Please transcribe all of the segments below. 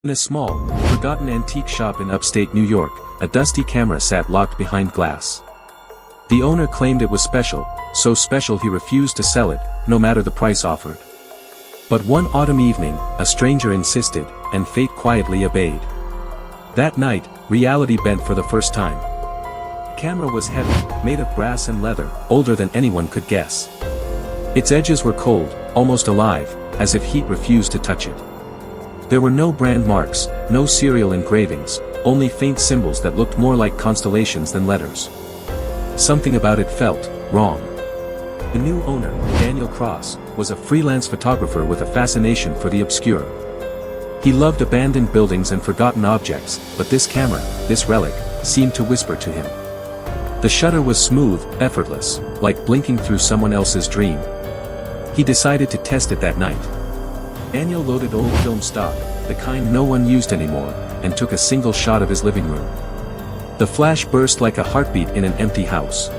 In a small, forgotten antique shop in upstate New York, a dusty camera sat locked behind glass. The owner claimed it was special, so special he refused to sell it, no matter the price offered. But one autumn evening, a stranger insisted, and fate quietly obeyed. That night, reality bent for the first time. The camera was heavy, made of brass and leather, older than anyone could guess. Its edges were cold, almost alive, as if heat refused to touch it. There were no brand marks, no serial engravings, only faint symbols that looked more like constellations than letters. Something about it felt wrong. The new owner, Daniel Cross, was a freelance photographer with a fascination for the obscure. He loved abandoned buildings and forgotten objects, but this camera, this relic, seemed to whisper to him. The shutter was smooth, effortless, like blinking through someone else's dream. He decided to test it that night. Daniel loaded old film stock, the kind no one used anymore, and took a single shot of his living room. The flash burst like a heartbeat in an empty house.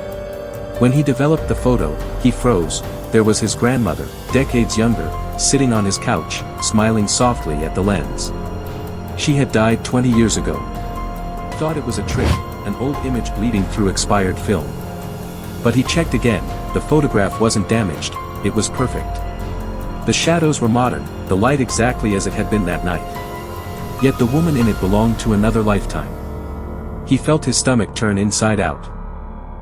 When he developed the photo, he froze. There was his grandmother, decades younger, sitting on his couch, smiling softly at the lens. She had died 20 years ago. He thought it was a trick, an old image bleeding through expired film. But he checked again, the photograph wasn't damaged, it was perfect. The shadows were modern, the light exactly as it had been that night. Yet the woman in it belonged to another lifetime. He felt his stomach turn inside out.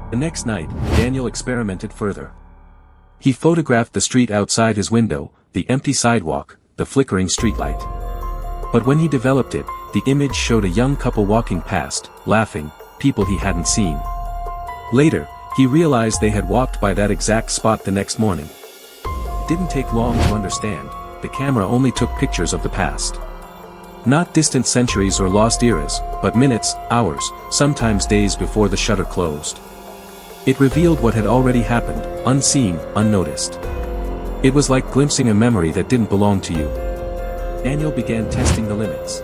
The next night, Daniel experimented further. He photographed the street outside his window, the empty sidewalk, the flickering streetlight. But when he developed it, the image showed a young couple walking past, laughing, people he hadn't seen. Later, he realized they had walked by that exact spot the next morning. It didn't take long to understand, the camera only took pictures of the past. Not distant centuries or lost eras, but minutes, hours, sometimes days before the shutter closed. It revealed what had already happened, unseen, unnoticed. It was like glimpsing a memory that didn't belong to you. Daniel began testing the limits.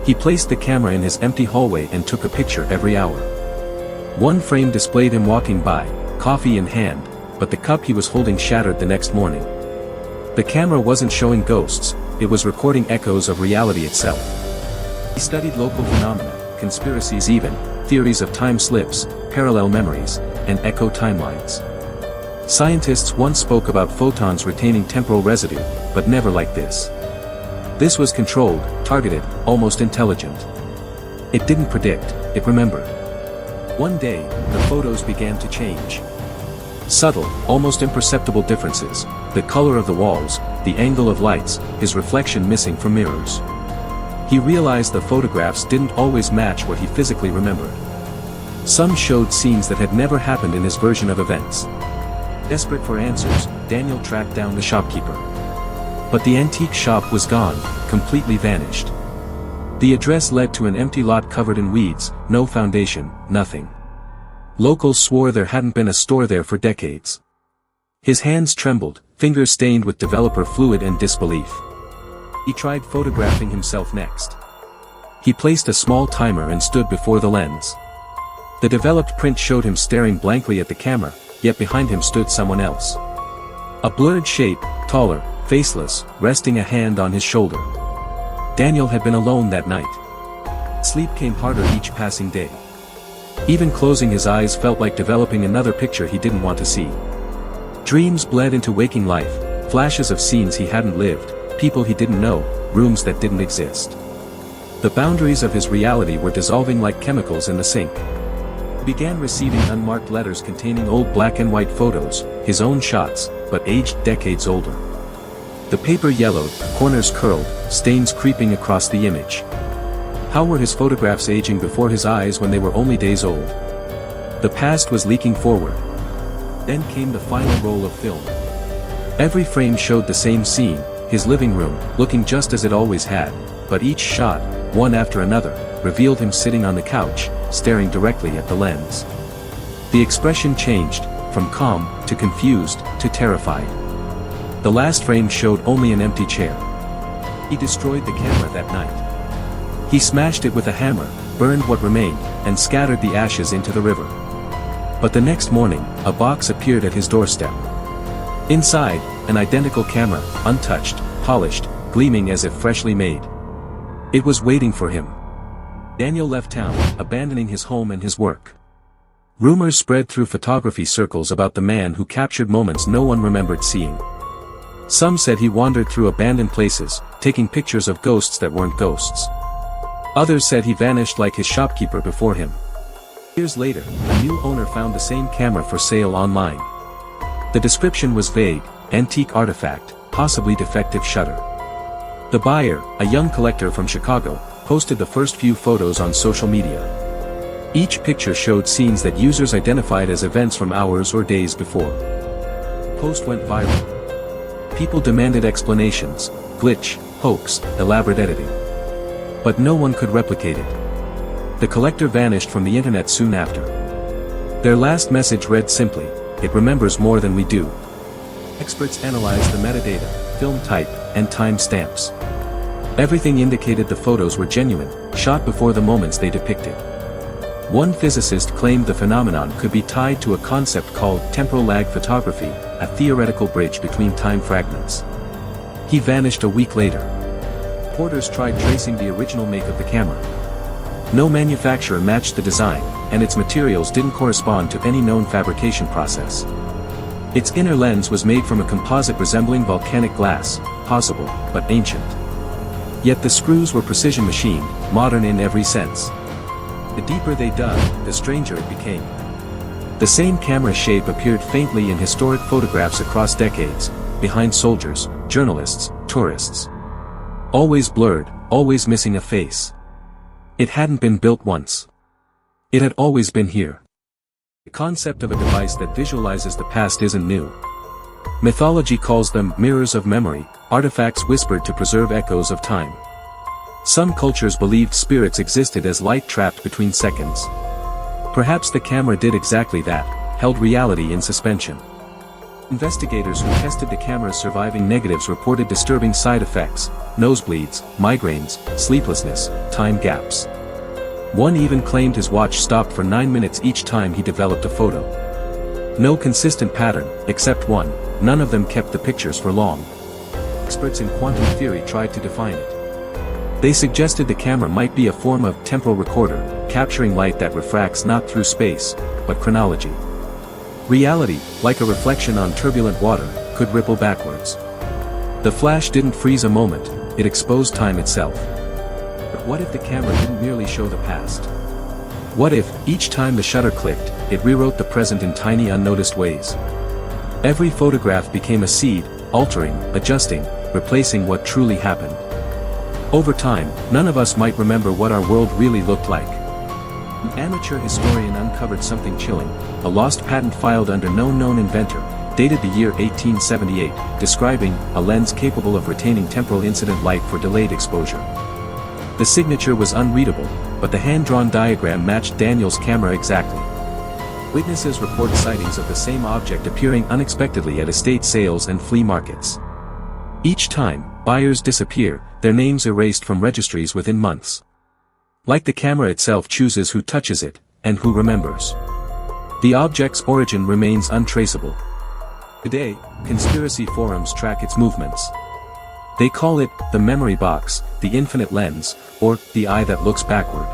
He placed the camera in his empty hallway and took a picture every hour. One frame displayed him walking by, coffee in hand, but the cup he was holding shattered the next morning. The camera wasn't showing ghosts, it was recording echoes of reality itself. He studied local phenomena, conspiracies even, theories of time slips, parallel memories, and echo timelines. Scientists once spoke about photons retaining temporal residue, but never like this. This was controlled, targeted, almost intelligent. It didn't predict, it remembered. One day, the photos began to change. Subtle, almost imperceptible differences, the color of the walls, the angle of lights, his reflection missing from mirrors. He realized the photographs didn't always match what he physically remembered. Some showed scenes that had never happened in his version of events. Desperate for answers, Daniel tracked down the shopkeeper. But the antique shop was gone, completely vanished. The address led to an empty lot covered in weeds, no foundation, nothing. Locals swore there hadn't been a store there for decades. His hands trembled, fingers stained with developer fluid and disbelief. He tried photographing himself next. He placed a small timer and stood before the lens. The developed print showed him staring blankly at the camera, yet behind him stood someone else. A blurred shape, taller, faceless, resting a hand on his shoulder. Daniel had been alone that night. Sleep came harder each passing day. Even closing his eyes felt like developing another picture he didn't want to see. Dreams bled into waking life, flashes of scenes he hadn't lived, people he didn't know, rooms that didn't exist. The boundaries of his reality were dissolving like chemicals in the sink. He began receiving unmarked letters containing old black and white photos, his own shots, but aged decades older. The paper yellowed, corners curled, stains creeping across the image. How were his photographs aging before his eyes when they were only days old? The past was leaking forward. Then came the final roll of film. Every frame showed the same scene, his living room, looking just as it always had, but each shot, one after another, revealed him sitting on the couch, staring directly at the lens. The expression changed, from calm, to confused, to terrified. The last frame showed only an empty chair. He destroyed the camera that night. He smashed it with a hammer, burned what remained, and scattered the ashes into the river. But the next morning, a box appeared at his doorstep. Inside, an identical camera, untouched, polished, gleaming as if freshly made. It was waiting for him. Daniel left town, abandoning his home and his work. Rumors spread through photography circles about the man who captured moments no one remembered seeing. Some said he wandered through abandoned places, taking pictures of ghosts that weren't ghosts. Others said he vanished like his shopkeeper before him. Years later, a new owner found the same camera for sale online. The description was vague: antique artifact, possibly defective shutter. The buyer, a young collector from Chicago, posted the first few photos on social media. Each picture showed scenes that users identified as events from hours or days before. The post went viral. People demanded explanations: glitch, hoax, elaborate editing. But no one could replicate it. The collector vanished from the internet soon after. Their last message read simply: "It remembers more than we do." Experts analyzed the metadata, film type, and time stamps. Everything indicated the photos were genuine, shot before the moments they depicted. One physicist claimed the phenomenon could be tied to a concept called temporal lag photography, a theoretical bridge between time fragments. He vanished a week later. Reporters tried tracing the original make of the camera. No manufacturer matched the design, and its materials didn't correspond to any known fabrication process. Its inner lens was made from a composite resembling volcanic glass, possible, but ancient. Yet the screws were precision machined, modern in every sense. The deeper they dug, the stranger it became. The same camera shape appeared faintly in historic photographs across decades, behind soldiers, journalists, tourists. Always blurred, always missing a face. It hadn't been built once. It had always been here. The concept of a device that visualizes the past isn't new. Mythology calls them mirrors of memory, artifacts whispered to preserve echoes of time. Some cultures believed spirits existed as light trapped between seconds. Perhaps the camera did exactly that, held reality in suspension. Investigators who tested the camera's surviving negatives reported disturbing side effects: nosebleeds, migraines, sleeplessness, time gaps. One even claimed his watch stopped for 9 minutes each time he developed a photo. No consistent pattern, except one: none of them kept the pictures for long. Experts in quantum theory tried to define it. They suggested the camera might be a form of temporal recorder, capturing light that refracts not through space, but chronology. Reality, like a reflection on turbulent water, could ripple backwards. The flash didn't freeze a moment, it exposed time itself. But what if the camera didn't merely show the past? What if, each time the shutter clicked, it rewrote the present in tiny unnoticed ways? Every photograph became a seed, altering, adjusting, replacing what truly happened. Over time, none of us might remember what our world really looked like. An amateur historian uncovered something chilling: a lost patent filed under no known inventor, dated the year 1878, describing a lens capable of retaining temporal incident light for delayed exposure. The signature was unreadable, but the hand-drawn diagram matched Daniel's camera exactly. Witnesses report sightings of the same object appearing unexpectedly at estate sales and flea markets. Each time, buyers disappear, their names erased from registries within months. Like the camera itself chooses who touches it, and who remembers. The object's origin remains untraceable. Today, conspiracy forums track its movements. They call it the memory box, the infinite lens, or the eye that looks backward.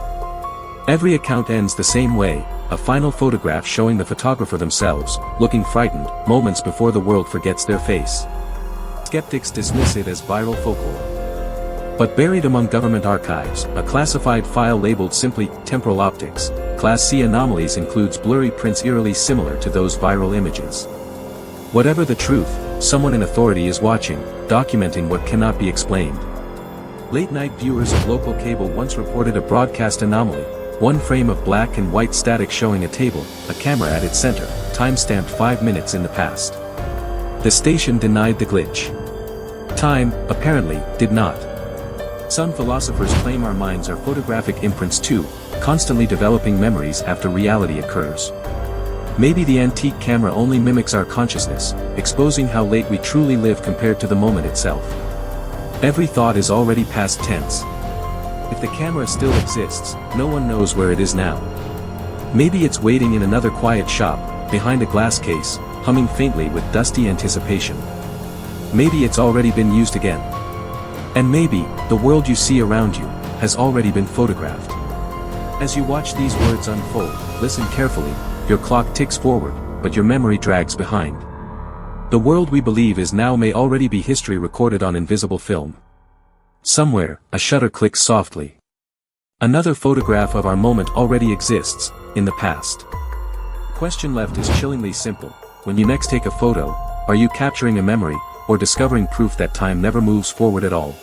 Every account ends the same way: a final photograph showing the photographer themselves, looking frightened, moments before the world forgets their face. Skeptics dismiss it as viral folklore. But buried among government archives, a classified file labeled simply temporal optics, Class C anomalies includes blurry prints eerily similar to those viral images. Whatever the truth, someone in authority is watching, documenting what cannot be explained. Late-night viewers of local cable once reported a broadcast anomaly: one frame of black and white static showing a table, a camera at its center, time-stamped 5 minutes in the past. The station denied the glitch. Time, apparently, did not. Some philosophers claim our minds are photographic imprints too, constantly developing memories after reality occurs. Maybe the antique camera only mimics our consciousness, exposing how late we truly live compared to the moment itself. Every thought is already past tense. If the camera still exists, no one knows where it is now. Maybe it's waiting in another quiet shop, behind a glass case, humming faintly with dusty anticipation. Maybe it's already been used again. And maybe, the world you see around you, has already been photographed. As you watch these words unfold, listen carefully, your clock ticks forward, but your memory drags behind. The world we believe is now may already be history recorded on invisible film. Somewhere, a shutter clicks softly. Another photograph of our moment already exists, in the past. Question left is chillingly simple. When you next take a photo, are you capturing a memory, or discovering proof that time never moves forward at all?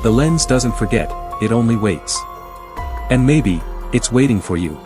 The lens doesn't forget, it only waits. And maybe, it's waiting for you.